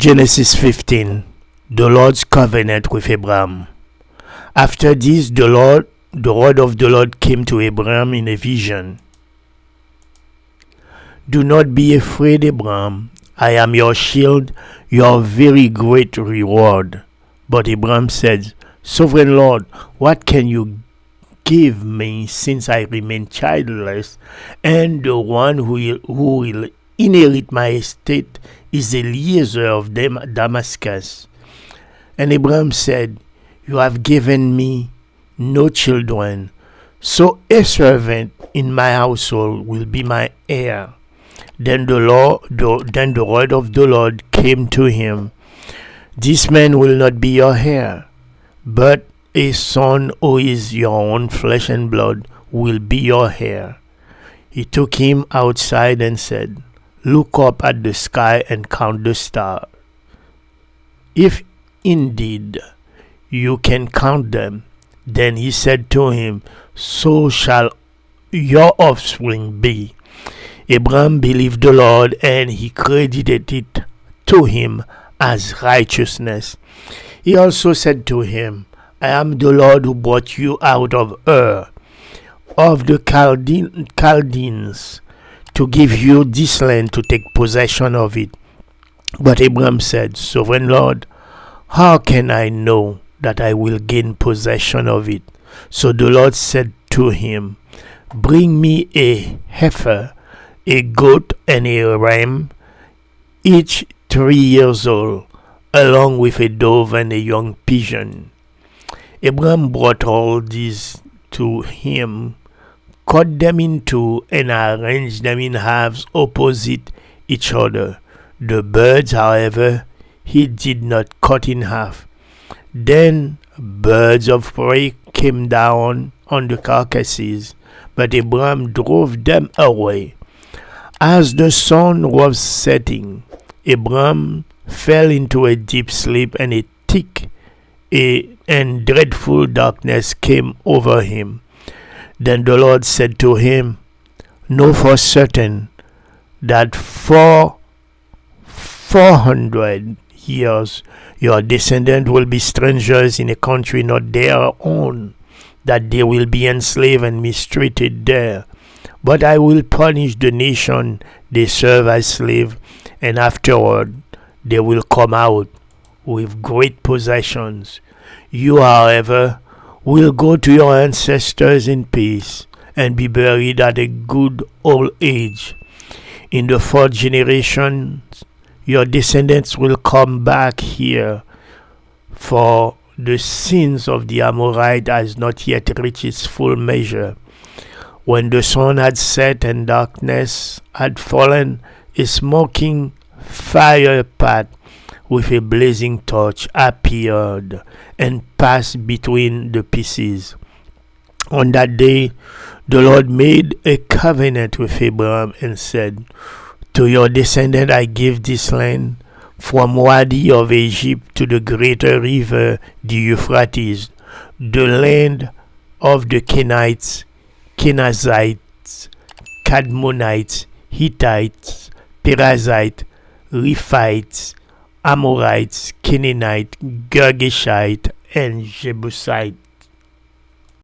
Genesis 15. The Lord's covenant with Abraham. After this, the word of the Lord came to Abraham in a vision. Do not be afraid, Abraham. I am your shield, your very great reward. But Abraham said, Sovereign Lord, what can you give me since I remain childless, and the one who will inherit my estate is Eliezer of Damascus? And Abraham said, You have given me no children, so a servant in my household will be my heir. Then the word of the Lord came to him. This man will not be your heir, but a son who is your own flesh and blood will be your heir. He took him outside and said, Look up at the sky and count the stars. If indeed you can count them. Then he said to him, So shall your offspring be. Abraham believed the Lord, and he credited it to him as righteousness. He also said to him, I am the Lord who brought you out of Ur, of the Chaldeans, to give you this land to take possession of it. But Abraham said, Sovereign Lord, how can I know that I will gain possession of it? So the Lord said to him, Bring me a heifer, a goat, and a ram, each 3 years old, along with a dove and a young pigeon. Abraham brought all these to him, cut them in two, and arranged them in halves opposite each other. The birds, however, he did not cut in half. Then birds of prey came down on the carcasses, but Abraham drove them away. As the sun was setting, Abraham fell into a deep sleep, and a thick and dreadful darkness came over him. Then the Lord said to him, Know for certain that for 400 years your descendants will be strangers in a country not their own, that they will be enslaved and mistreated there. But I will punish the nation they serve as slaves, and afterward they will come out with great possessions. You, however, will go to your ancestors in peace and be buried at a good old age. In the fourth generation, your descendants will come back here, for the sins of the Amorite has not yet reached its full measure. When the sun had set and darkness had fallen, a smoking fire pot with a blazing torch appeared and passed between the pieces. On that day, the Lord made a covenant with Abraham and said, To your descendant I give this land, from Wadi of Egypt to the greater river, the Euphrates, the land of the Kenites, Kenizzites, Cadmonites, Hittites, Perizzites, Rephites, Amorites, Canaanites, Girgashites, and Jebusites.